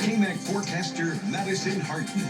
KMAC forecaster Madison Hartin.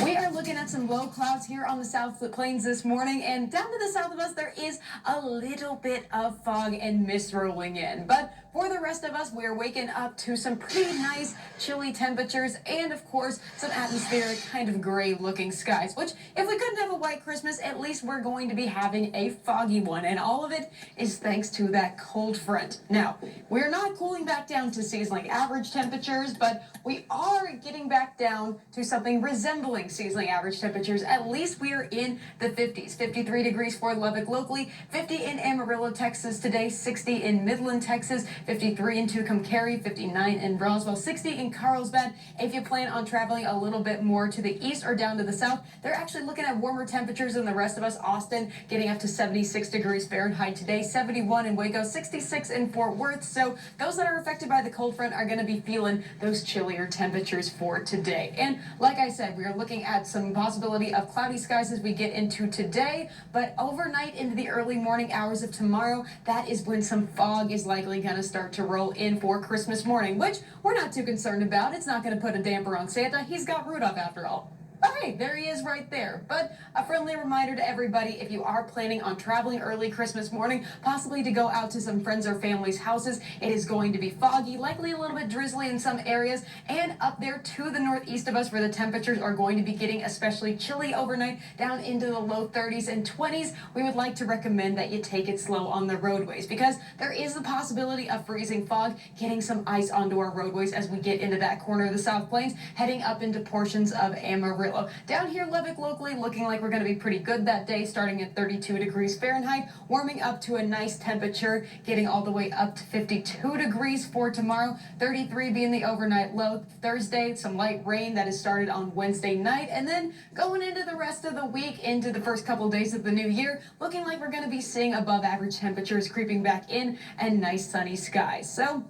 We are looking at some low clouds here on the South Plains this morning, and down to the south of us there is a little bit of fog and mist rolling in. But for the rest of us, we're waking up to some pretty nice chilly temperatures and, of course, some atmospheric kind of gray looking skies, which if we couldn't have a white Christmas, at least we're going to be having a foggy one, and all of it is thanks to that cold front. Now, we're not cooling back down to seasonally average temperatures, but we are getting back down to something resembling seasonally average temperatures. At least we are in the 50s. 53 degrees for Lubbock locally, 50 in Amarillo, Texas today, 60 in Midland, Texas, 53 in Tucumcari, 59 in Roswell, 60 in Carlsbad. If you plan on traveling a little bit more to the east or down to the south, they're actually looking at warmer temperatures than the rest of us. Austin getting up to 76 degrees Fahrenheit today, 71 in Waco, 66 in Fort Worth. So those that are affected by the cold front are going to be feeling those chillier temperatures for today. And like I said, we are looking at some possibility of cloudy skies as we get into today, but overnight into the early morning hours of tomorrow, that is when some fog is likely going to start to roll in for Christmas morning, which we're not too concerned about. It's not going to put a damper on Santa. He's got Rudolph after all. All right, there he is right there. But a friendly reminder to everybody, if you are planning on traveling early Christmas morning, possibly to go out to some friends or family's houses, it is going to be foggy, likely a little bit drizzly in some areas, and up there to the northeast of us where the temperatures are going to be getting especially chilly overnight, down into the low 30s and 20s, we would like to recommend that you take it slow on the roadways because there is the possibility of freezing fog, getting some ice onto our roadways as we get into that corner of the South Plains, heading up into portions of Amarillo. Down here, Lubbock locally, looking like we're going to be pretty good that day, starting at 32 degrees Fahrenheit, warming up to a nice temperature, getting all the way up to 52 degrees for tomorrow, 33 being the overnight low. Thursday, some light rain that has started on Wednesday night, and then going into the rest of the week, into the first couple days of the new year, looking like we're going to be seeing above average temperatures creeping back in and nice sunny skies. So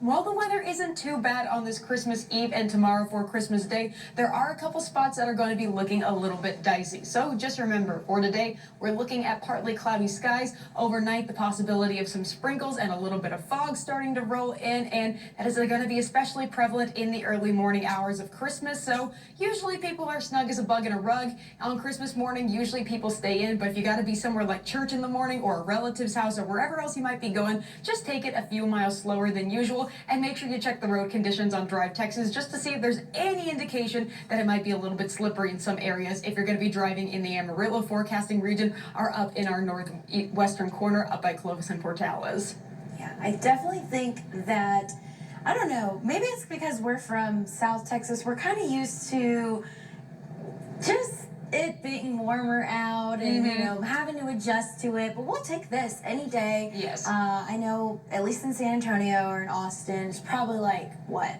while the weather isn't too bad on this Christmas Eve and tomorrow for Christmas Day, there are a couple spots that are going to be looking a little bit dicey. So just remember, for today, we're looking at partly cloudy skies. Overnight, the possibility of some sprinkles and a little bit of fog starting to roll in, and that is going to be especially prevalent in the early morning hours of Christmas. So usually people are snug as a bug in a rug. On Christmas morning, usually people stay in, but if you got to be somewhere like church in the morning or a relative's house or wherever else you might be going, just take it a few miles slower than usual. And make sure you check the road conditions on Drive Texas just to see if there's any indication that it might be a little bit slippery in some areas if you're going to be driving in the Amarillo forecasting region or up in our northwestern corner up by Clovis and Portales. Yeah, I definitely think that, I don't know, maybe it's because we're from South Texas. We're kind of used to just it being warmer out and you know having to adjust to it, but we'll take this any day. Yes. I know at least in San Antonio or in Austin, it's probably like what,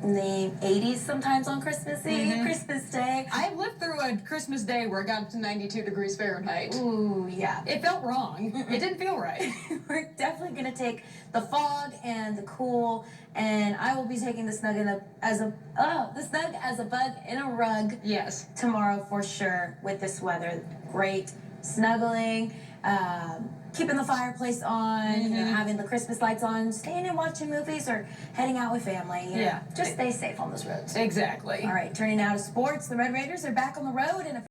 in the 80s sometimes on Christmas Eve, Christmas Day. I lived through a Christmas Day where it got up to 92 degrees Fahrenheit. Ooh, yeah. It felt wrong. It didn't feel right. We're definitely going to take the fog and the cool, and I will be taking the snug as a bug in a rug. Yes. Tomorrow for sure with this weather. Great snuggling, keeping the fireplace on, you know, having the Christmas lights on, staying and watching movies or heading out with family. You know, just stay safe on those roads. Exactly. All right, turning now to sports. The Red Raiders are back on the road in a